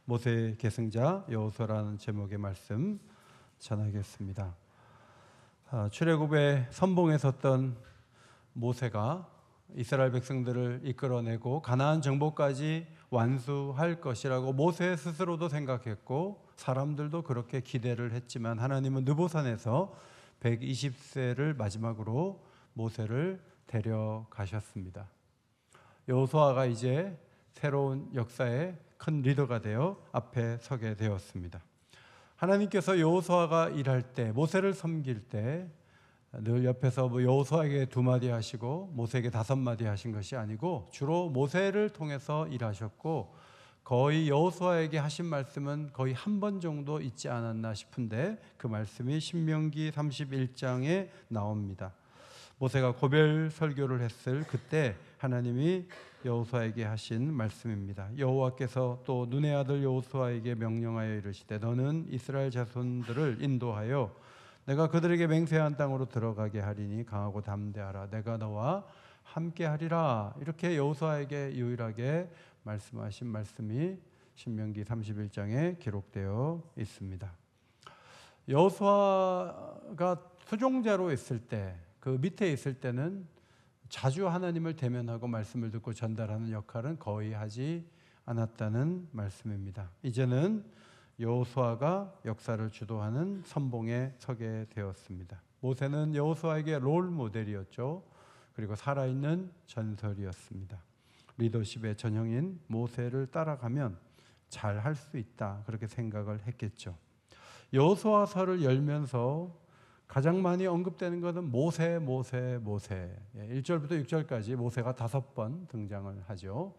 모세의 계승자 여호수아라는 제목의 말씀 전하겠습니다. 출애굽의 선봉에 섰던 모세가 이스라엘 백성들을 이끌어내고 가나안 정복까지 완수할 것이라고 모세 스스로도 생각했고 사람들도 그렇게 기대를 했지만 하나님은 느보산에서 120세를 마지막으로 모세를 데려가셨습니다. 여호수아가 이제 새로운 역사의 큰 리더가 되어 앞에 서게 되었습니다. 하나님께서 여호수아가 일할 때, 모세를 섬길 때 늘 옆에서 여호수아에게 2마디 하시고 모세에게 5마디 하신 것이 아니고 주로 모세를 통해서 일하셨고 거의 여호수아에게 하신 말씀은 거의 한 번 정도 있지 않았나 싶은데 그 말씀이 신명기 31장에 나옵니다. 모세가 고별 설교를 했을 그때 하나님이 여호수아에게 하신 말씀입니다. 여호와께서 또 눈의 아들 여호수아에게 명령하여 이르시되 너는 이스라엘 자손들을 인도하여 내가 그들에게 맹세한 땅으로 들어가게 하리니 강하고 담대하라. 내가 너와 함께 하리라. 이렇게 여호수아에게 유일하게 말씀하신 말씀이 신명기 31장에 기록되어 있습니다. 여호수아가 수종자로 있을 때, 그 밑에 있을 때는 자주 하나님을 대면하고 말씀을 듣고 전달하는 역할은 거의 하지 않았다는 말씀입니다. 이제는 여호수아가 역사를 주도하는 선봉에 서게 되었습니다. 모세는 여호수아에게 롤 모델이었죠. 그리고 살아있는 전설이었습니다. 리더십의 전형인 모세를 따라가면 잘 할 수 있다, 그렇게 생각을 했겠죠. 여호수아서를 열면서 가장 많이 언급되는 것은 모세. 1절부터 6절까지 모세가 5번 등장을 하죠.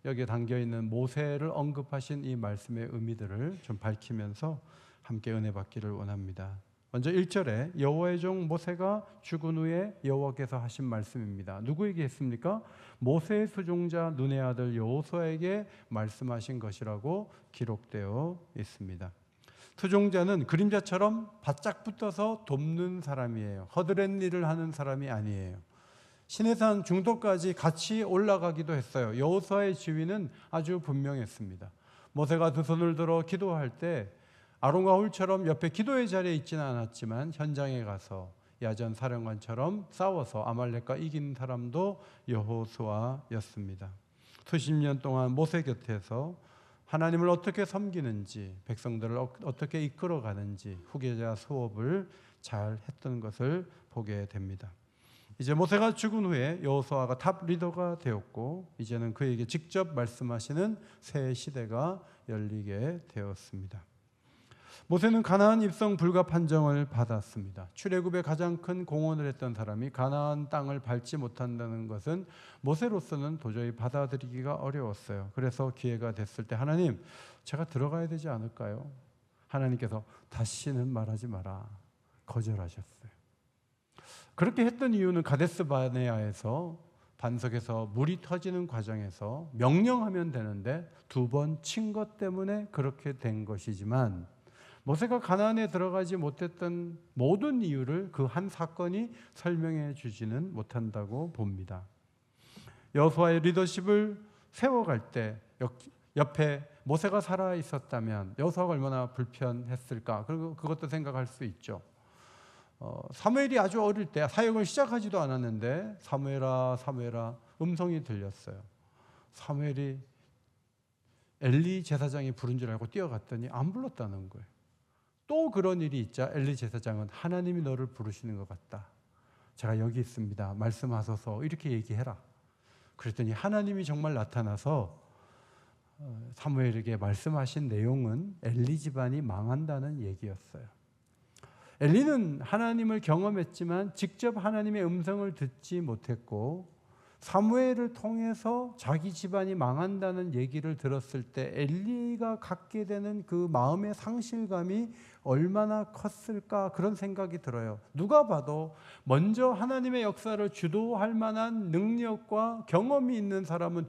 여기에 담겨있는 모세를 언급하신 이 말씀의 의미들을 좀 밝히면서 함께 은혜 받기를 원합니다. 먼저 1절에 여호와의 종 모세가 죽은 후에 여호와께서 하신 말씀입니다. 누구에게 했습니까? 모세의 수종자 눈의 아들 여호수아에게 말씀하신 것이라고 기록되어 있습니다. 수종자는 그림자처럼 바짝 붙어서 돕는 사람이에요. 허드렛 일을 하는 사람이 아니에요. 시내산 중도까지 같이 올라가기도 했어요. 여호수아의 지위는 아주 분명했습니다. 모세가 2 손을 들어 기도할 때 아론과 훌처럼 옆에 기도의 자리에 있지는 않았지만 현장에 가서 야전 사령관처럼 싸워서 아말렉과 이긴 사람도 여호수아였습니다. 수십 년 동안 모세 곁에서 하나님을 어떻게 섬기는지, 백성들을 어떻게 이끌어가는지 후계자 수업을 잘 했던 것을 보게 됩니다. 이제 모세가 죽은 후에 여호수아가 탑 리더가 되었고 이제는 그에게 직접 말씀하시는 새 시대가 열리게 되었습니다. 모세는 가나안 입성 불가 판정을 받았습니다. 출애굽의 가장 큰 공헌을 했던 사람이 가나안 땅을 밟지 못한다는 것은 모세로서는 도저히 받아들이기가 어려웠어요. 그래서 기회가 됐을 때 하나님, 제가 들어가야 되지 않을까요? 하나님께서 다시는 말하지 마라, 거절하셨어요. 그렇게 했던 이유는 가데스 바네아에서 반석에서 물이 터지는 과정에서 명령하면 되는데 2번 친 것 때문에 그렇게 된 것이지만 모세가 가나안에 들어가지 못했던 모든 이유를 그 한 사건이 설명해 주지는 못한다고 봅니다. 여호수아의 리더십을 세워갈 때 옆에 모세가 살아 있었다면 여호수아가 얼마나 불편했을까? 그리고 그것도 생각할 수 있죠. 사무엘이 아주 어릴 때 사역을 시작하지도 않았는데 사무엘아 음성이 들렸어요. 사무엘이 엘리 제사장이 부른 줄 알고 뛰어갔더니 안 불렀다는 거예요. 또 그런 일이 있자 엘리 제사장은 하나님이 너를 부르시는 것 같다, 제가 여기 있습니다, 말씀하소서, 이렇게 얘기해라. 그랬더니 하나님이 정말 나타나서 사무엘에게 말씀하신 내용은 엘리 집안이 망한다는 얘기였어요. 엘리는 하나님을 경험했지만 직접 하나님의 음성을 듣지 못했고 사무엘을 통해서 자기 집안이 망한다는 얘기를 들었을 때 엘리가 갖게 되는 그 마음의 상실감이 얼마나 컸을까, 그런 생각이 들어요. 누가 봐도 먼저 하나님의 역사를 주도할 만한 능력과 경험이 있는 사람은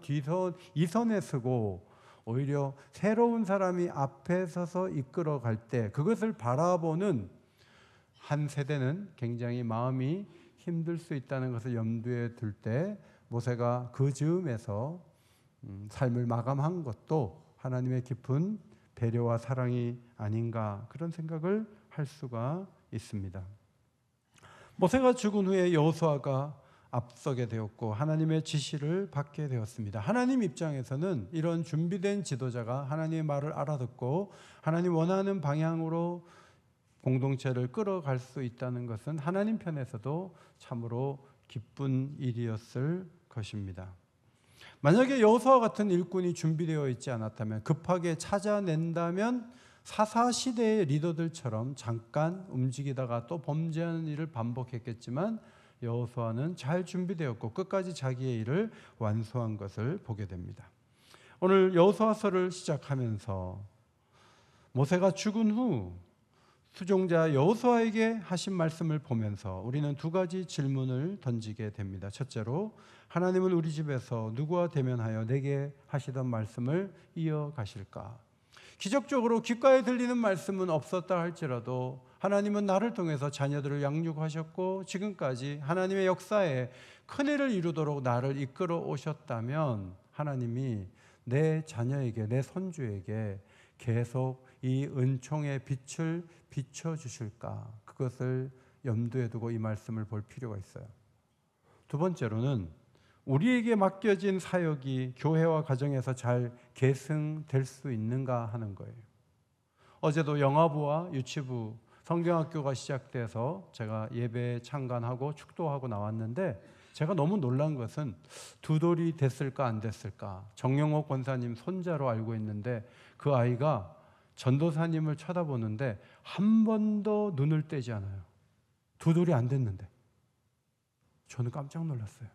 이선에 서고 오히려 새로운 사람이 앞에 서서 이끌어갈 때 그것을 바라보는 한 세대는 굉장히 마음이 힘들 수 있다는 것을 염두에 둘 때 모세가 그 즈음에서 삶을 마감한 것도 하나님의 깊은 배려와 사랑이 아닌가, 그런 생각을 할 수가 있습니다. 모세가 죽은 후에 여호수아가 앞서게 되었고 하나님의 지시를 받게 되었습니다. 하나님 입장에서는 이런 준비된 지도자가 하나님의 말을 알아듣고 하나님 원하는 방향으로 공동체를 끌어갈 수 있다는 것은 하나님 편에서도 참으로 기쁜 일이었을 것입니다. 만약에 여호수아 같은 일꾼이 준비되어 있지 않았다면, 급하게 찾아낸다면 사사시대의 리더들처럼 잠깐 움직이다가 또 범죄하는 일을 반복했겠지만, 여호수아는 잘 준비되었고 끝까지 자기의 일을 완수한 것을 보게 됩니다. 오늘 여호수아서를 시작하면서 모세가 죽은 후 수종자 여호수아에게 하신 말씀을 보면서 우리는 두 가지 질문을 던지게 됩니다. 첫째로, 하나님은 우리 집에서 누구와 대면하여 내게 하시던 말씀을 이어가실까? 기적적으로 귓가에 들리는 말씀은 없었다 할지라도 하나님은 나를 통해서 자녀들을 양육하셨고 지금까지 하나님의 역사에 큰일을 이루도록 나를 이끌어 오셨다면, 하나님이 내 자녀에게, 내 손주에게 계속 이 은총의 빛을 비춰주실까? 그것을 염두에 두고 이 말씀을 볼 필요가 있어요. 두 번째로는, 우리에게 맡겨진 사역이 교회와 가정에서 잘 계승될 수 있는가 하는 거예요. 어제도 영아부와 유치부 성경학교가 시작돼서 제가 예배에 참관하고 축도하고 나왔는데, 제가 너무 놀란 것은 두 돌이 됐을까 안 됐을까. 정영옥 권사님 손자로 알고 있는데 그 아이가 전도사님을 쳐다보는데 한 번도 눈을 떼지 않아요. 두 돌이 안 됐는데. 저는 깜짝 놀랐어요.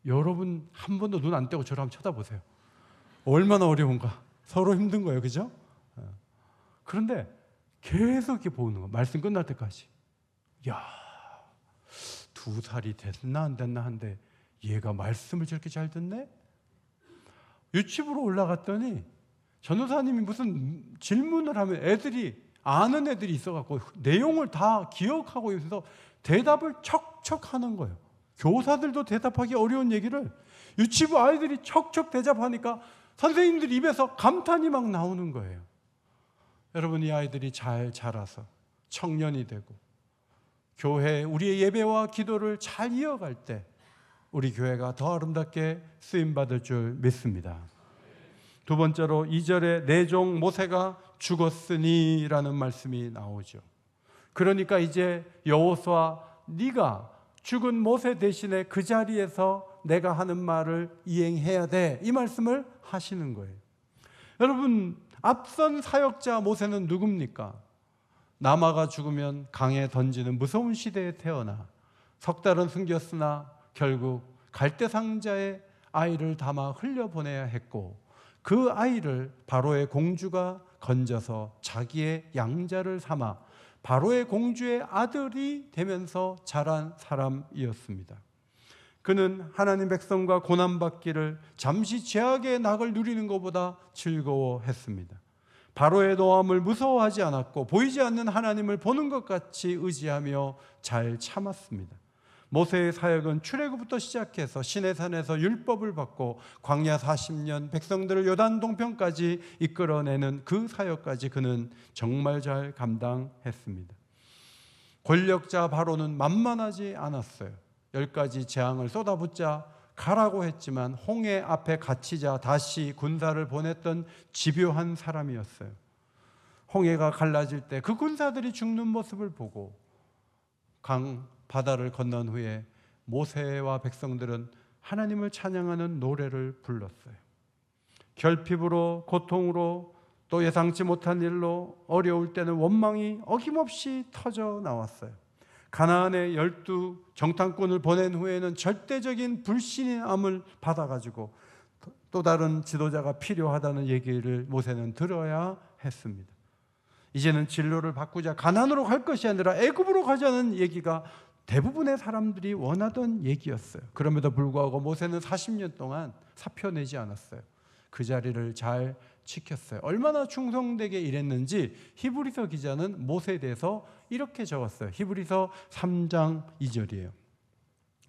여러분 한 번도 눈 안 떼고 저를 한번 쳐다보세요. 얼마나 어려운가. 서로 힘든 거예요, 그죠? 그런데 계속 이렇게 보는 거, 말씀 끝날 때까지. 야, 2살이 됐나 안 됐나 한데 얘가 말씀을 저렇게 잘 듣네? 유치부로 올라갔더니 전도사님이 무슨 질문을 하면 애들이, 아는 애들이 있어갖고 내용을 다 기억하고 있어서 대답을 척척 하는 거예요. 교사들도 대답하기 어려운 얘기를 유치부 아이들이 척척 대답하니까 선생님들 입에서 감탄이 막 나오는 거예요. 여러분, 이 아이들이 잘 자라서 청년이 되고 교회, 우리의 예배와 기도를 잘 이어갈 때 우리 교회가 더 아름답게 쓰임받을 줄 믿습니다. 두 번째로 2절에 내 종 모세가 죽었으니 라는 말씀이 나오죠. 그러니까 이제 여호수아, 네가 죽은 모세 대신에 그 자리에서 내가 하는 말을 이행해야 돼, 이 말씀을 하시는 거예요. 여러분, 앞선 사역자 모세는 누굽니까? 남아가 죽으면 강에 던지는 무서운 시대에 태어나 석 달은 숨겼으나 결국 갈대상자에 아이를 담아 흘려보내야 했고, 그 아이를 바로의 공주가 건져서 자기의 양자를 삼아 바로의 공주의 아들이 되면서 자란 사람이었습니다. 그는 하나님 백성과 고난받기를 잠시 죄악의 낙을 누리는 것보다 즐거워했습니다. 바로의 노함을 무서워하지 않았고 보이지 않는 하나님을 보는 것 같이 의지하며 잘 참았습니다. 모세의 사역은 출애굽부터 시작해서 시내산에서 율법을 받고 광야 40년 백성들을 요단 동편까지 이끌어내는 그 사역까지 그는 정말 잘 감당했습니다. 권력자 바로는 만만하지 않았어요. 10가지 재앙을 쏟아붓자 가라고 했지만 홍해 앞에 갇히자 다시 군사를 보냈던 집요한 사람이었어요. 홍해가 갈라질 때 그 군사들이 죽는 모습을 보고 바다를 건넌 후에 모세와 백성들은 하나님을 찬양하는 노래를 불렀어요. 결핍으로, 고통으로, 또 예상치 못한 일로 어려울 때는 원망이 어김없이 터져 나왔어요. 가나안에 12 정탐꾼을 보낸 후에는 절대적인 불신함을 받아가지고 또 다른 지도자가 필요하다는 얘기를 모세는 들어야 했습니다. 이제는 진로를 바꾸자, 가나안으로 갈 것이 아니라 애굽으로 가자는 얘기가 대부분의 사람들이 원하던 얘기였어요. 그럼에도 불구하고 모세는 40년 동안 사표 내지 않았어요. 그 자리를 잘 지켰어요. 얼마나 충성되게 일했는지 히브리서 기자는 모세에 대해서 이렇게 적었어요. 히브리서 3장 2절이에요.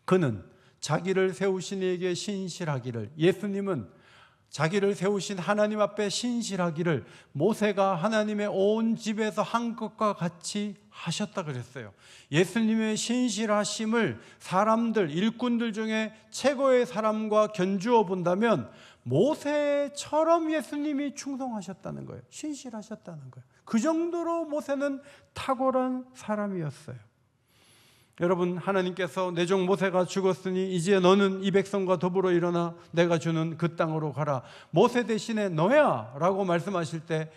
그는 자기를 세우신 이에게 신실하기를, 예수님은 자기를 세우신 하나님 앞에 신실하기를 모세가 하나님의 온 집에서 한 것과 같이 하셨다 그랬어요. 예수님의 신실하심을 사람들, 일꾼들 중에 최고의 사람과 견주어 본다면 모세처럼 예수님이 충성하셨다는 거예요. 신실하셨다는 거예요. 그 정도로 모세는 탁월한 사람이었어요. 여러분, 하나님께서 내 종 모세가 죽었으니 이제 너는 이 백성과 더불어 일어나 내가 주는 그 땅으로 가라. 모세 대신에 너야 라고 말씀하실 때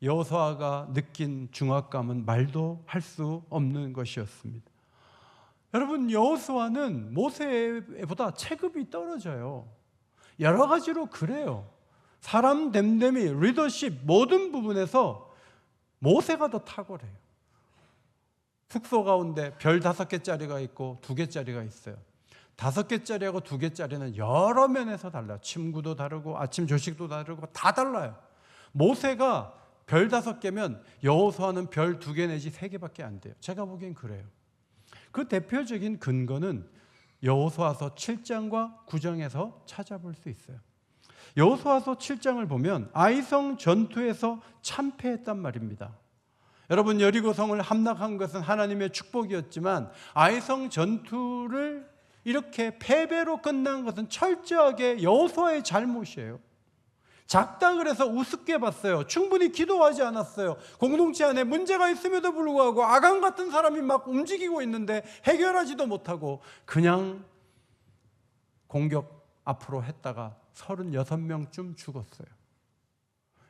여호수아가 느낀 중압감은 말도 할 수 없는 것이었습니다. 여러분, 여호수아는 모세보다 체급이 떨어져요. 여러 가지로 그래요. 사람 됨됨이, 리더십 모든 부분에서 모세가 더 탁월해요. 숙소 가운데 별 5개짜리가 있고 2개짜리가 있어요. 5개짜리하고 2개짜리는 여러 면에서 달라요. 침구도 다르고 아침 조식도 다르고 다 달라요. 모세가 별 5개면 여호수아는 별 2개 내지 3개밖에 안 돼요. 제가 보기엔 그래요. 그 대표적인 근거는 여호수아서 7장과 9장에서 찾아볼 수 있어요. 여호수아서 7장을 보면 아이성 전투에서 참패했단 말입니다. 여러분, 여리고성을 함락한 것은 하나님의 축복이었지만 아이성 전투를 이렇게 패배로 끝난 것은 철저하게 여호수아의 잘못이에요. 작다 그래서 우습게 봤어요. 충분히 기도하지 않았어요. 공동체 안에 문제가 있음에도 불구하고 아간 같은 사람이 막 움직이고 있는데 해결하지도 못하고 그냥 공격 앞으로 했다가 36명쯤 죽었어요.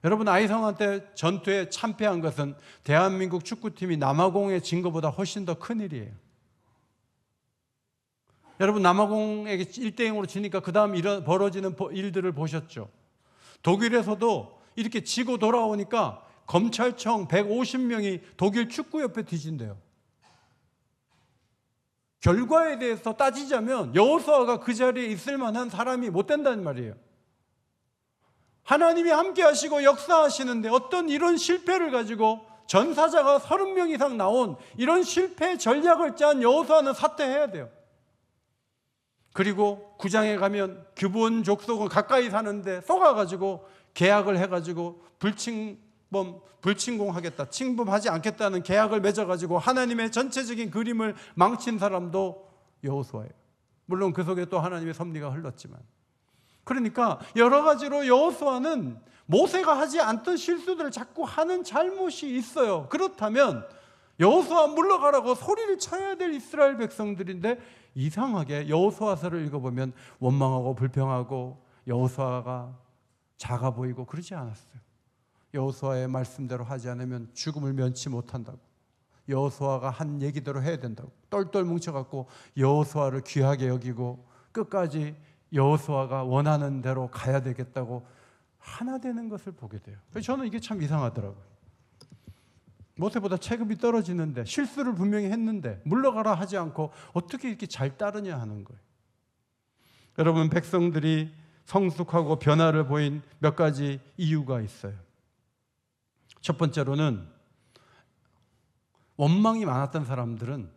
여러분, 아이성한테 전투에 참패한 것은 대한민국 축구팀이 남아공에 진 것보다 훨씬 더 큰 일이에요. 여러분, 남아공에게 1대0으로 지니까 그 다음 벌어지는 일들을 보셨죠? 독일에서도 이렇게 지고 돌아오니까 검찰청 150명이 독일 축구협회 뒤진대요. 결과에 대해서 따지자면 여호수아가 그 자리에 있을 만한 사람이 못 된다는 말이에요. 하나님이 함께 하시고 역사하시는데 어떤 이런 실패를 가지고 전사자가 30명 이상 나온 이런 실패 전략을 짠 여호수아는 사퇴해야 돼요. 그리고 9장에 가면 규본 족속은 가까이 사는데 쏘가가지고 계약을 해가지고 불침공하겠다, 침범하지 않겠다는 계약을 맺어가지고 하나님의 전체적인 그림을 망친 사람도 여호수아예요. 물론 그 속에 또 하나님의 섭리가 흘렀지만, 그러니까 여러 가지로 여호수아는 모세가 하지 않던 실수들을 자꾸 하는 잘못이 있어요. 그렇다면 여호수아 물러가라고 소리를 쳐야 될 이스라엘 백성들인데 이상하게 여호수아서를 읽어보면 원망하고 불평하고 여호수아가 작아 보이고 그러지 않았어요. 여호수아의 말씀대로 하지 않으면 죽음을 면치 못한다고, 여호수아가 한 얘기대로 해야 된다고 똘똘 뭉쳐갖고 여호수아를 귀하게 여기고 끝까지 여호수아가 원하는 대로 가야 되겠다고 하나 되는 것을 보게 돼요. 그래서 저는 이게 참 이상하더라고요. 모세보다 체급이 떨어지는데 실수를 분명히 했는데 물러가라 하지 않고 어떻게 이렇게 잘 따르냐 하는 거예요. 여러분, 백성들이 성숙하고 변화를 보인 몇 가지 이유가 있어요. 첫 번째로는 원망이 많았던 사람들은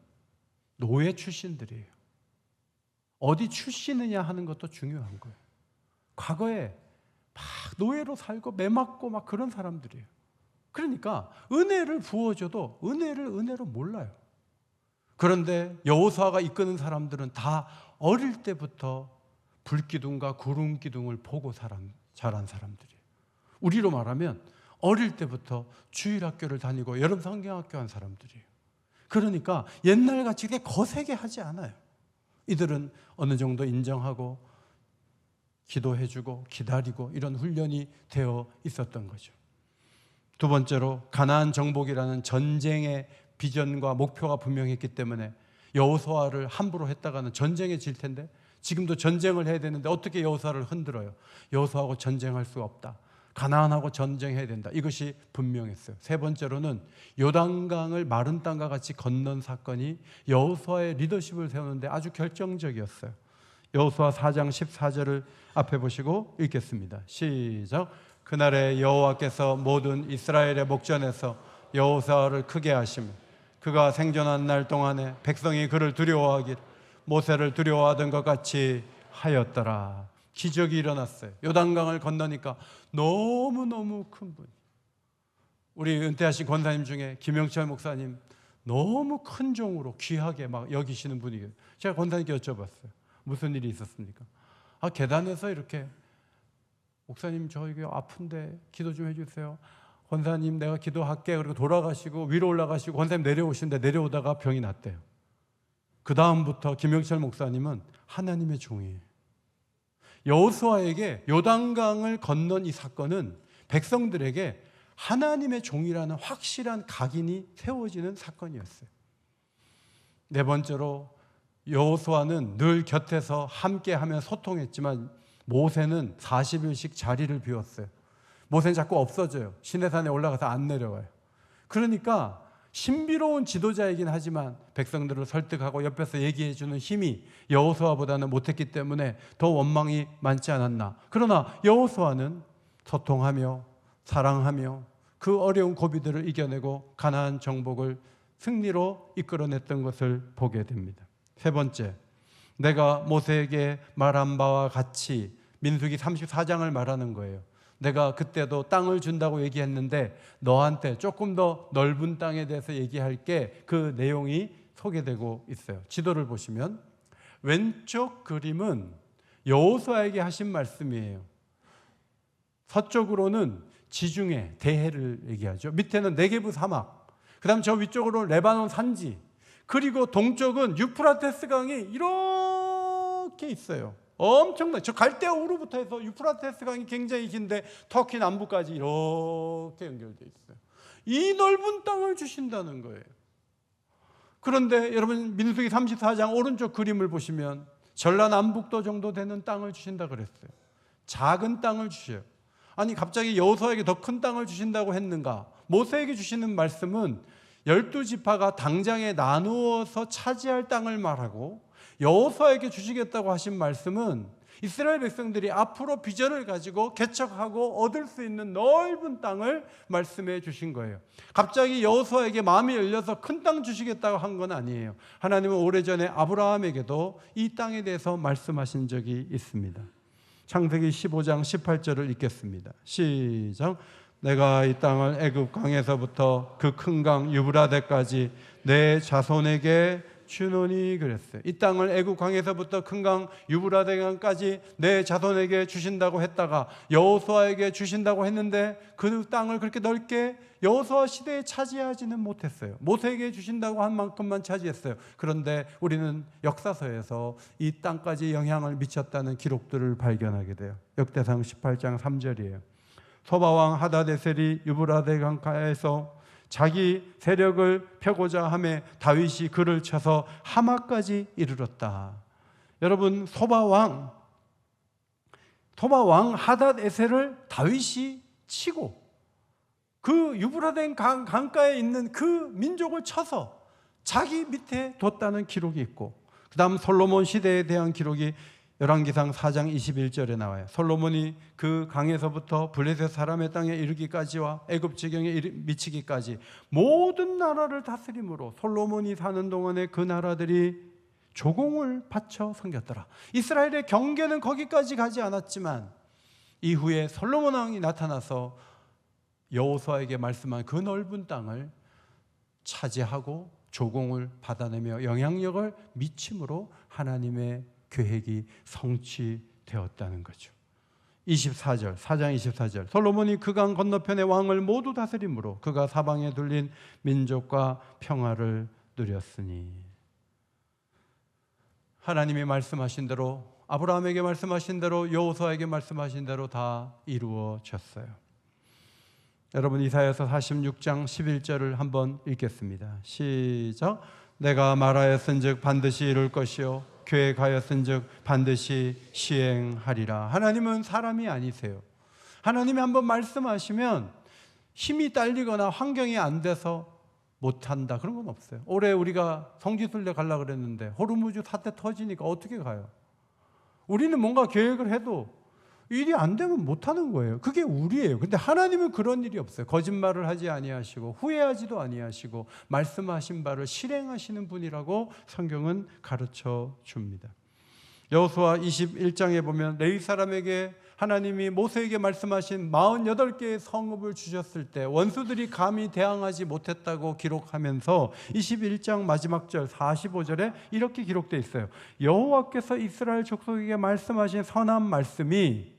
노예 출신들이에요. 어디 출신이냐 하는 것도 중요한 거예요. 과거에 막 노예로 살고 매 맞고 막 그런 사람들이에요. 그러니까 은혜를 부어줘도 은혜를 몰라요. 그런데 여호수아가 이끄는 사람들은 다 어릴 때부터 불기둥과 구름기둥을 보고 자란 사람들이에요. 우리로 말하면 어릴 때부터 주일학교를 다니고 여름 성경학교 한 사람들이에요. 그러니까 옛날같이 거세게 하지 않아요. 이들은 어느 정도 인정하고 기도해주고 기다리고 이런 훈련이 되어 있었던 거죠. 두 번째로 가나안 정복이라는 전쟁의 비전과 목표가 분명했기 때문에 여호수아를 함부로 했다가는 전쟁에 질 텐데, 지금도 전쟁을 해야 되는데 어떻게 여호수아를 흔들어요? 여호수아하고 전쟁할 수 없다, 가나안하고 전쟁해야 된다, 이것이 분명했어요. 세 번째로는 요단강을 마른 땅과 같이 건넌 사건이 여호수아의 리더십을 세우는데 아주 결정적이었어요. 여호수아 4장 14절을 앞에 보시고 읽겠습니다. 시작. 그날에 여호와께서 모든 이스라엘의 목전에서 여호수아를 크게 하시며 그가 생존한 날 동안에 백성이 그를 두려워하기를 모세를 두려워하던 것 같이 하였더라. 기적이 일어났어요. 요단강을 건너니까 너무너무 큰 분. 우리 은퇴하신 권사님 중에 김영철 목사님 너무 큰 종으로 귀하게 막 여기시는 분이에요. 제가 권사님께 여쭤봤어요. 무슨 일이 있었습니까? 계단에서 이렇게 목사님 저 이게 아픈데 기도 좀 해주세요. 권사님 내가 기도할게. 그리고 돌아가시고 위로 올라가시고 권사님 내려오시는데 내려오다가 병이 났대요. 그 다음부터 김영철 목사님은 하나님의 종이에요. 여호수아에게 요단강을 건넌 이 사건은 백성들에게 하나님의 종이라는 확실한 각인이 세워지는 사건이었어요. 네 번째로 여호수아는 늘 곁에서 함께하며 소통했지만 모세는 40일씩 자리를 비웠어요. 모세는 자꾸 없어져요. 시내산에 올라가서 안 내려와요. 그러니까 신비로운 지도자이긴 하지만 백성들을 설득하고 옆에서 얘기해주는 힘이 여호수아보다는 못했기 때문에 더 원망이 많지 않았나. 그러나 여호수아는 소통하며 사랑하며 그 어려운 고비들을 이겨내고 가나안 정복을 승리로 이끌어냈던 것을 보게 됩니다. 세 번째, 내가 모세에게 말한 바와 같이 민수기 34장을 말하는 거예요. 내가 그때도 땅을 준다고 얘기했는데 너한테 조금 더 넓은 땅에 대해서 얘기할게. 그 내용이 소개되고 있어요. 지도를 보시면 왼쪽 그림은 여호수아에게 하신 말씀이에요. 서쪽으로는 지중해, 대해를 얘기하죠. 밑에는 네게브 사막, 그 다음 저 위쪽으로 레바논 산지, 그리고 동쪽은 유프라테스 강이 이렇게 있어요. 엄청나요. 저 갈대아 우르부터 해서 유프라테스 강이 굉장히 긴데 터키 남부까지 이렇게 연결되어 있어요. 이 넓은 땅을 주신다는 거예요. 그런데 여러분 민수기 34장 오른쪽 그림을 보시면 전라남북도 정도 되는 땅을 주신다 그랬어요. 작은 땅을 주셔요. 아니 갑자기 여호수아에게 더 큰 땅을 주신다고 했는가? 모세에게 주시는 말씀은 12지파가 당장에 나누어서 차지할 땅을 말하고 여호수아에게 주시겠다고 하신 말씀은 이스라엘 백성들이 앞으로 비전을 가지고 개척하고 얻을 수 있는 넓은 땅을 말씀해 주신 거예요. 갑자기 여호수아에게 마음이 열려서 큰 땅 주시겠다고 한 건 아니에요. 하나님은 오래전에 아브라함에게도 이 땅에 대해서 말씀하신 적이 있습니다. 창세기 15장 18절을 읽겠습니다. 시작. 내가 이 땅을 애굽 강에서부터 그 큰 강 유브라데까지 내 자손에게 주노니 그랬어요. 이 땅을 애굽 강에서부터 큰 강 유브라데 강까지 내 자손에게 주신다고 했다가 여호수아에게 주신다고 했는데 그 땅을 그렇게 넓게 여호수아 시대에 차지하지는 못했어요. 모세에게 주신다고 한 만큼만 차지했어요. 그런데 우리는 역사서에서 이 땅까지 영향을 미쳤다는 기록들을 발견하게 돼요. 역대상 18장 3절이에요. 소바왕 하다데셀이 유브라데 강가에서 자기 세력을 펴고자 하며 다윗이 그를 쳐서 하마까지 이르렀다. 여러분 소바왕 하닷에셀을 다윗이 치고 그 유브라데 강가에 있는 그 민족을 쳐서 자기 밑에 뒀다는 기록이 있고, 그 다음 솔로몬 시대에 대한 기록이 열왕기상 4장 21절에 나와요. 솔로몬이 그 강에서부터 블레셋 사람의 땅에 이르기까지와 애굽 지경에 미치기까지 모든 나라를 다스림으로 솔로몬이 사는 동안에 그 나라들이 조공을 바쳐 섬겼더라. 이스라엘의 경계는 거기까지 가지 않았지만 이후에 솔로몬 왕이 나타나서 여호수아에게 말씀한 그 넓은 땅을 차지하고 조공을 받아내며 영향력을 미침으로 하나님의 계획이 성취되었다는 거죠. 24절, 4장 24절. 솔로몬이 그 강 건너편의 왕을 모두 다스림으로 그가 사방에 둘린 민족과 평화를 누렸으니. 하나님이 말씀하신 대로, 아브라함에게 말씀하신 대로, 여호수아에게 말씀하신 대로 다 이루어졌어요. 여러분 이사야서 46장 11절을 한번 읽겠습니다. 시작. 내가 말하였은즉 반드시 이룰 것이요 계획하였은즉 반드시 시행하리라. 하나님은 사람이 아니세요. 하나님이 한번 말씀하시면 힘이 딸리거나 환경이 안 돼서 못한다 그런 건 없어요. 올해 우리가 성지순례 가려고 그랬는데 호르무즈 사태 터지니까 어떻게 가요? 우리는 뭔가 계획을 해도 일이 안 되면 못하는 거예요. 그게 우리예요. 근데 하나님은 그런 일이 없어요. 거짓말을 하지 아니하시고 후회하지도 아니하시고 말씀하신 바를 실행하시는 분이라고 성경은 가르쳐 줍니다. 여호수아 21장에 보면 레위 사람에게 하나님이 모세에게 말씀하신 48개의 성읍을 주셨을 때 원수들이 감히 대항하지 못했다고 기록하면서 21장 마지막 절 45절에 이렇게 기록되어 있어요. 여호와께서 이스라엘 족속에게 말씀하신 선한 말씀이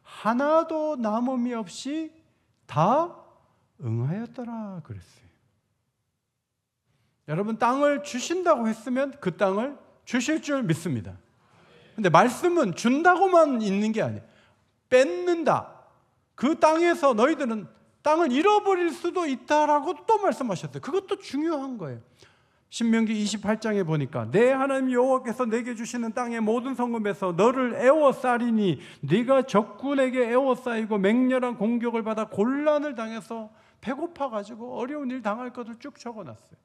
하나도 남음이 없이 다 응하였더라 그랬어요. 여러분, 땅을 주신다고 했으면 그 땅을 주실 줄 믿습니다. 근데 말씀은 준다고만 있는 게 아니에요. 뺏는다. 그 땅에서 너희들은 땅을 잃어버릴 수도 있다라고 또 말씀하셨어요. 그것도 중요한 거예요. 신명기 28장에 보니까 내 하나님 여호와께서 내게 주시는 땅의 모든 성읍에서 너를 애워싸리니 네가 적군에게 애워싸이고 맹렬한 공격을 받아 곤란을 당해서 배고파가지고 어려운 일 당할 것을 쭉 적어놨어요.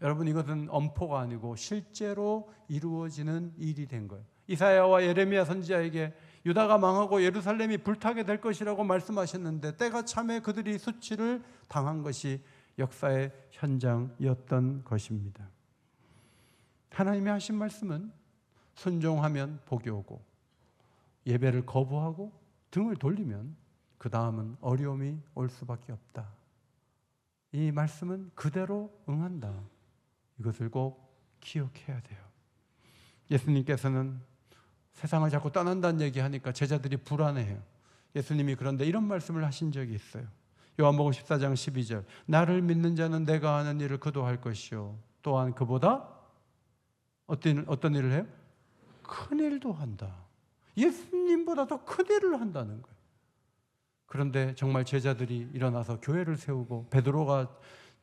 여러분, 이것은 엄포가 아니고 실제로 이루어지는 일이 된 거예요. 이사야와 예레미야 선지자에게 유다가 망하고 예루살렘이 불타게 될 것이라고 말씀하셨는데 때가 참에 그들이 수치를 당한 것이 역사의 현장이었던 것입니다. 하나님이 하신 말씀은 순종하면 복이 오고 예배를 거부하고 등을 돌리면 그 다음은 어려움이 올 수밖에 없다. 이 말씀은 그대로 응한다. 이것을 꼭 기억해야 돼요. 예수님께서는 세상을 자꾸 떠난다는 얘기하니까 제자들이 불안해해요. 예수님이 그런데 이런 말씀을 하신 적이 있어요. 요한복음 14장 12절 나를 믿는 자는 내가 하는 일을 그도 할 것이요 또한 그보다 어떤 일을 해요? 큰 일도 한다. 예수님보다 더 큰 일을 한다는 거예요. 그런데 정말 제자들이 일어나서 교회를 세우고 베드로가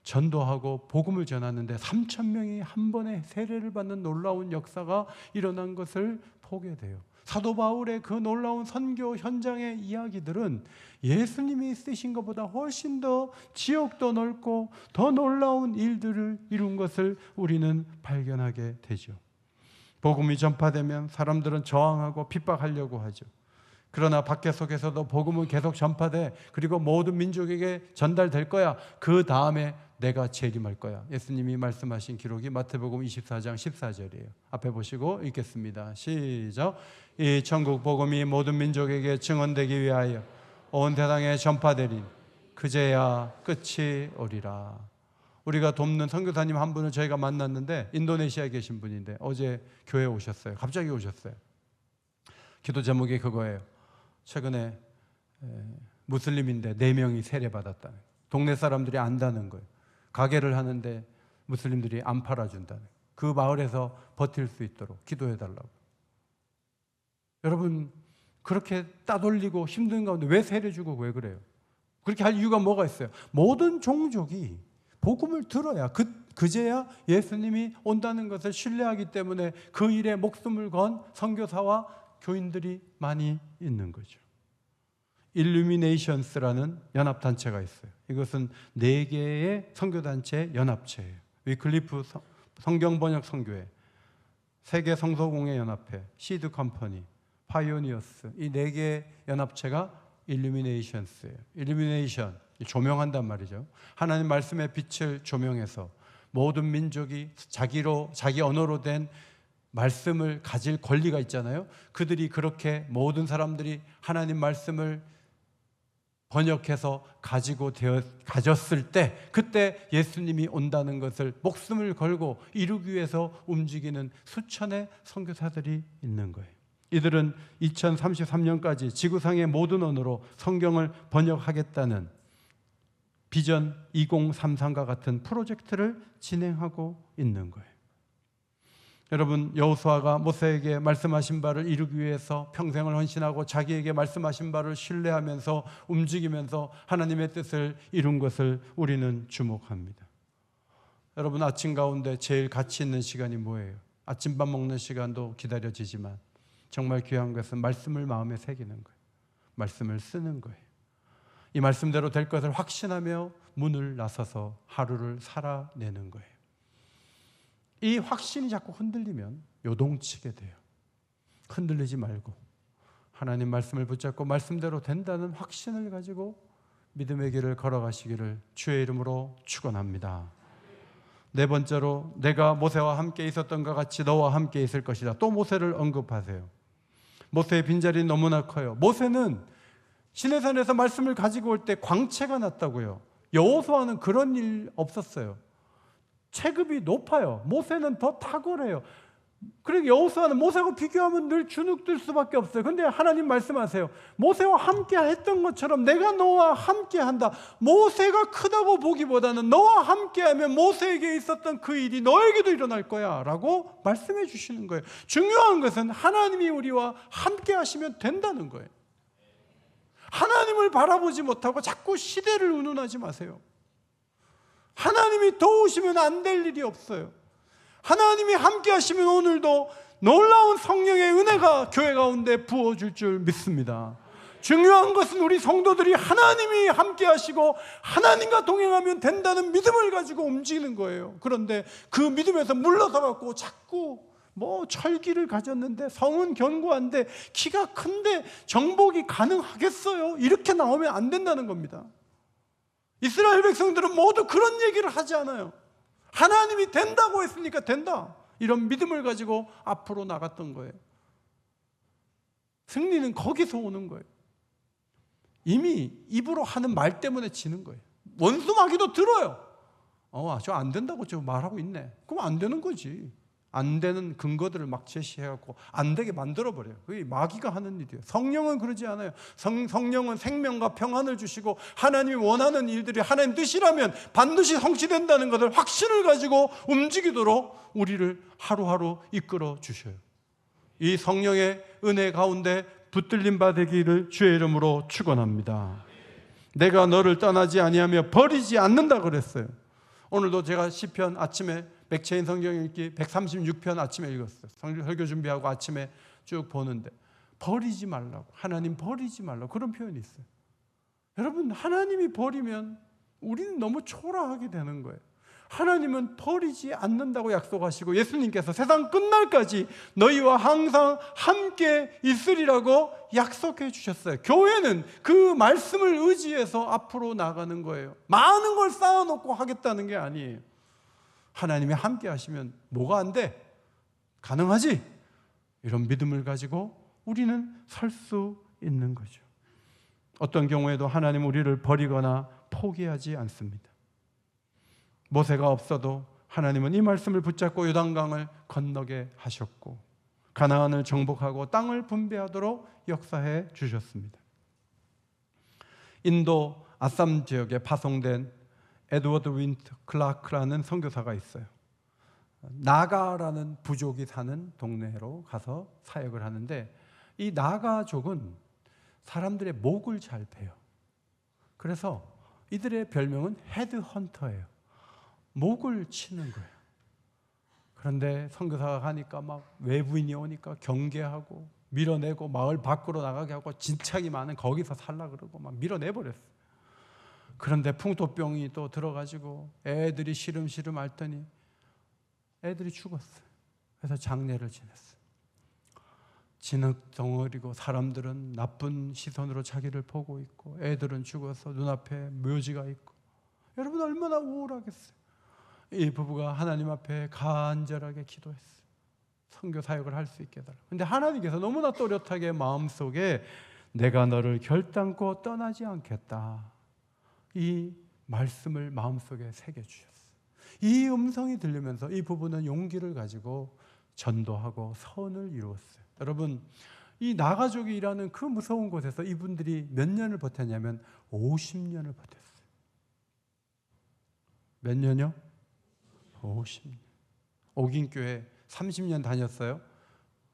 전도하고 복음을 전하는데 3,000명이 한 번에 세례를 받는 놀라운 역사가 일어난 것을 보게 돼요. 사도 바울의 그 놀라운 선교 현장의 이야기들은 예수님이 쓰신 것보다 훨씬 더 지역도 넓고 더 놀라운 일들을 이룬 것을 우리는 발견하게 되죠. 복음이 전파되면 사람들은 저항하고 핍박하려고 하죠. 그러나 밖에 속에서도 복음은 계속 전파돼 그리고 모든 민족에게 전달될 거야. 그 다음에 내가 재림할 거야. 예수님이 말씀하신 기록이 마태복음 24장 14절이에요. 앞에 보시고 읽겠습니다. 시작. 이 천국 복음이 모든 민족에게 증언되기 위하여 온 세상에 전파되리니 그제야 끝이 오리라. 우리가 돕는 선교사님 한 분을 저희가 만났는데 인도네시아에 계신 분인데 어제 교회에 오셨어요. 갑자기 오셨어요. 기도 제목이 그거예요. 최근에 무슬림인데 4명이 세례받았다는 거예요. 동네 사람들이 안다는 거예요. 가게를 하는데 무슬림들이 안 팔아준다는 거예요. 그 마을에서 버틸 수 있도록 기도해달라고. 여러분, 그렇게 따돌리고 힘든 가운데 왜 세례 주고 왜 그래요? 그렇게 할 이유가 뭐가 있어요? 모든 종족이 복음을 들어야 그제야 예수님이 온다는 것을 신뢰하기 때문에 그 일에 목숨을 건 선교사와 교인들이 많이 있는 거죠. 일루미네이션스라는 연합단체가 있어요. 이것은 4개의 선교단체 연합체예요. 위클리프 성경번역선교회, 세계성서공예연합회, 시드 컴퍼니, 파이오니어스, 이 4개의 연합체가 일루미네이션스예요. 일루미네이션, 조명한단 말이죠. 하나님 말씀의 빛을 조명해서 모든 민족이 자기 언어로 된 말씀을 가질 권리가 있잖아요. 그들이 그렇게 모든 사람들이 하나님 말씀을 번역해서 가졌을 때 그때 예수님이 온다는 것을 목숨을 걸고 이루기 위해서 움직이는 수천의 선교사들이 있는 거예요. 이들은 2033년까지 지구상의 모든 언어로 성경을 번역하겠다는 비전 2033과 같은 프로젝트를 진행하고 있는 거예요. 여러분, 여호수아가 모세에게 말씀하신 바를 이루기 위해서 평생을 헌신하고 자기에게 말씀하신 바를 신뢰하면서 움직이면서 하나님의 뜻을 이룬 것을 우리는 주목합니다. 여러분, 아침 가운데 제일 가치 있는 시간이 뭐예요? 아침밥 먹는 시간도 기다려지지만 정말 귀한 것은 말씀을 마음에 새기는 거예요. 말씀을 쓰는 거예요. 이 말씀대로 될 것을 확신하며 문을 나서서 하루를 살아내는 거예요. 이 확신이 자꾸 흔들리면 요동치게 돼요. 흔들리지 말고 하나님 말씀을 붙잡고 말씀대로 된다는 확신을 가지고 믿음의 길을 걸어가시기를 주의 이름으로 축원합니다. 네 번째로 내가 모세와 함께 있었던 것 같이 너와 함께 있을 것이다. 또 모세를 언급하세요. 모세의 빈자리는 너무나 커요. 모세는 시내산에서 말씀을 가지고 올 때 광채가 났다고요. 여호수아는 그런 일 없었어요. 체급이 높아요. 모세는 더 탁월해요. 그러니까 여호수아는 모세하고 비교하면 늘 주눅들 수밖에 없어요. 근데 하나님 말씀하세요. 모세와 함께 했던 것처럼 내가 너와 함께 한다. 모세가 크다고 보기보다는 너와 함께 하면 모세에게 있었던 그 일이 너에게도 일어날 거야 라고 말씀해 주시는 거예요. 중요한 것은 하나님이 우리와 함께 하시면 된다는 거예요. 하나님을 바라보지 못하고 자꾸 시대를 운운하지 마세요. 하나님이 도우시면 안 될 일이 없어요. 하나님이 함께 하시면 오늘도 놀라운 성령의 은혜가 교회 가운데 부어줄 줄 믿습니다. 중요한 것은 우리 성도들이 하나님이 함께 하시고 하나님과 동행하면 된다는 믿음을 가지고 움직이는 거예요. 그런데 그 믿음에서 물러서 갖고 자꾸 철기를 가졌는데 성은 견고한데 키가 큰데 정복이 가능하겠어요? 이렇게 나오면 안 된다는 겁니다. 이스라엘 백성들은 모두 그런 얘기를 하지 않아요. 하나님이 된다고 했으니까 된다. 이런 믿음을 가지고 앞으로 나갔던 거예요. 승리는 거기서 오는 거예요. 이미 입으로 하는 말 때문에 지는 거예요. 원수 마귀도 들어요. 저 안 된다고 저 말하고 있네. 그럼 안 되는 거지. 안 되는 근거들을 막 제시해갖고 안 되게 만들어버려요. 그게 마귀가 하는 일이에요. 성령은 그러지 않아요. 성령은 생명과 평안을 주시고 하나님이 원하는 일들이 하나님 뜻이라면 반드시 성취된다는 것을 확신을 가지고 움직이도록 우리를 하루하루 이끌어 주셔요. 이 성령의 은혜 가운데 붙들림 받기를 주의 이름으로 축원합니다. 내가 너를 떠나지 아니하며 버리지 않는다 그랬어요. 오늘도 제가 시편 아침에 맥체인 성경 읽기 136편 아침에 읽었어요. 설교 준비하고 아침에 쭉 보는데 버리지 말라고, 하나님 버리지 말라고 그런 표현이 있어요. 여러분, 하나님이 버리면 우리는 너무 초라하게 되는 거예요. 하나님은 버리지 않는다고 약속하시고 예수님께서 세상 끝날까지 너희와 항상 함께 있으리라고 약속해 주셨어요. 교회는 그 말씀을 의지해서 앞으로 나가는 거예요. 많은 걸 쌓아놓고 하겠다는 게 아니에요. 하나님이 함께 하시면 뭐가 안 돼? 가능하지? 이런 믿음을 가지고 우리는 설 수 있는 거죠. 어떤 경우에도 하나님 우리를 버리거나 포기하지 않습니다. 모세가 없어도 하나님은 이 말씀을 붙잡고 요단강을 건너게 하셨고 가나안을 정복하고 땅을 분배하도록 역사해 주셨습니다. 인도 아삼 지역에 파송된 에드워드 윈트 클라크라는 선교사가 있어요. 나가라는 부족이 사는 동네로 가서 사역을 하는데 이 나가족은 사람들의 목을 잘 베요. 그래서 이들의 별명은 헤드헌터예요. 목을 치는 거예요. 그런데 선교사가 가니까 막 외부인이 오니까 경계하고 밀어내고 마을 밖으로 나가게 하고 진창이 많은 거기서 살라 그러고 막 밀어내버렸어요. 그런데 풍토병이 또 들어가지고 애들이 시름시름 앓더니 애들이 죽었어요. 그래서 장례를 지냈어요. 진흙 덩어리고 사람들은 나쁜 시선으로 자기를 보고 있고 애들은 죽어서 눈앞에 묘지가 있고 여러분 얼마나 우울하겠어요. 이 부부가 하나님 앞에 간절하게 기도했어요. 선교 사역을 할 수 있게 해달라고. 근데 하나님께서 너무나 또렷하게 마음속에 내가 너를 결단코 떠나지 않겠다, 이 말씀을 마음속에 새겨주셨어요. 이 음성이 들리면서 이 부부는 용기를 가지고 전도하고 선을 이루었어요. 여러분, 이 나가족이 일하는 그 무서운 곳에서 이분들이 몇 년을 버텼냐면 50년을 버텼어요. 몇 년이요? 50년. 옥인교회 30년 다녔어요?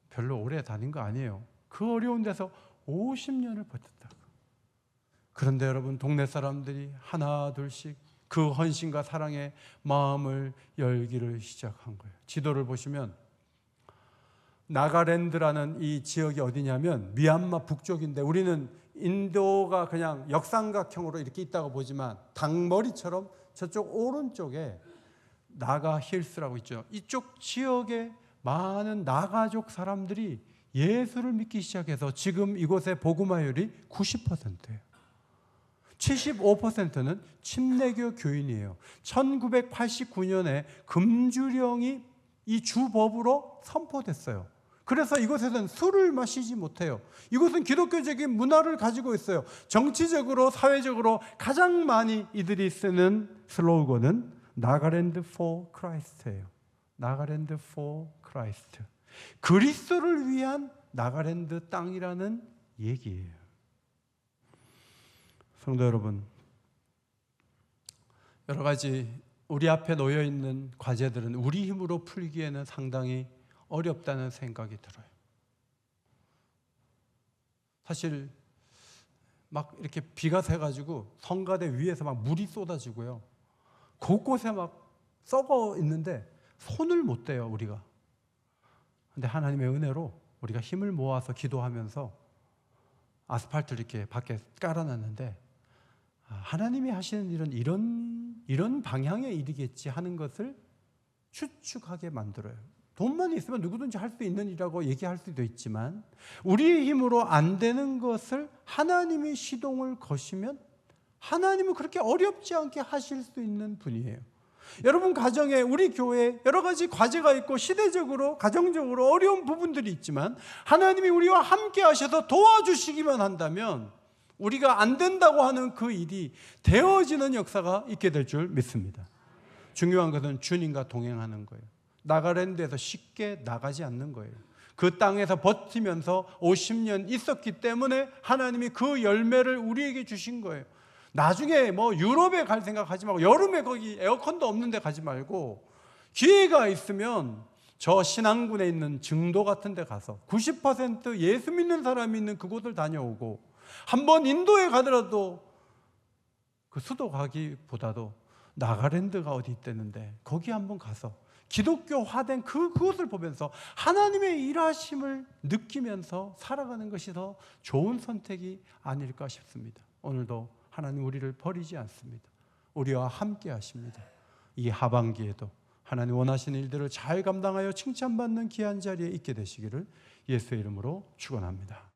별로 오래 다닌 거 아니에요. 그 어려운 데서 50년을 버텼다고. 그런데 여러분, 동네 사람들이 하나 둘씩 그 헌신과 사랑의 마음을 열기를 시작한 거예요. 지도를 보시면 나가랜드라는 이 지역이 어디냐면 미얀마 북쪽인데 우리는 인도가 그냥 역삼각형으로 이렇게 있다고 보지만 닭머리처럼 저쪽 오른쪽에 나가 힐스라고 있죠. 이쪽 지역에 많은 나가족 사람들이 예수를 믿기 시작해서 지금 이곳의 복음화율이 90%예요. 75%는 침례교 교인이에요. 1989년에 금주령이 이 주법으로 선포됐어요. 그래서 이곳에서는 술을 마시지 못해요. 이곳은 기독교적인 문화를 가지고 있어요. 정치적으로, 사회적으로 가장 많이 이들이 쓰는 슬로건은 나가랜드 for Christ예요. 나가랜드 for Christ. 그리스도를 위한 나가랜드 땅이라는 얘기예요. 성도 여러분, 여러 가지 우리 앞에 놓여 있는 과제들은 우리 힘으로 풀기에는 상당히 어렵다는 생각이 들어요. 사실 막 이렇게 비가 새가지고 성가대 위에서 막 물이 쏟아지고요. 곳곳에 막 썩어 있는데 손을 못 대요, 우리가. 근데 하나님의 은혜로 우리가 힘을 모아서 기도하면서 아스팔트를 이렇게 밖에 깔아놨는데 하나님이 하시는 일은 이런 방향의 일이겠지 하는 것을 추측하게 만들어요. 돈만 있으면 누구든지 할 수 있는 일이라고 얘기할 수도 있지만 우리의 힘으로 안 되는 것을 하나님이 시동을 거시면 하나님은 그렇게 어렵지 않게 하실 수 있는 분이에요. 여러분 가정에, 우리 교회에 여러 가지 과제가 있고 시대적으로, 가정적으로 어려운 부분들이 있지만 하나님이 우리와 함께 하셔서 도와주시기만 한다면 우리가 안 된다고 하는 그 일이 되어지는 역사가 있게 될 줄 믿습니다. 중요한 것은 주님과 동행하는 거예요. 나가랜드에서 쉽게 나가지 않는 거예요. 그 땅에서 버티면서 50년 있었기 때문에 하나님이 그 열매를 우리에게 주신 거예요. 나중에 뭐 유럽에 갈 생각하지 말고, 여름에 거기 에어컨도 없는데 가지 말고 기회가 있으면 저 신안군에 있는 증도 같은 데 가서 90% 예수 믿는 사람이 있는 그곳을 다녀오고, 한번 인도에 가더라도 그 수도 가기보다도 나가랜드가 어디 있다는데 거기 한번 가서 기독교화된 그곳을 보면서 하나님의 일하심을 느끼면서 살아가는 것이 더 좋은 선택이 아닐까 싶습니다. 오늘도 하나님 우리를 버리지 않습니다. 우리와 함께 하십니다. 이 하반기에도 하나님 원하시는 일들을 잘 감당하여 칭찬받는 귀한 자리에 있게 되시기를 예수의 이름으로 축원합니다.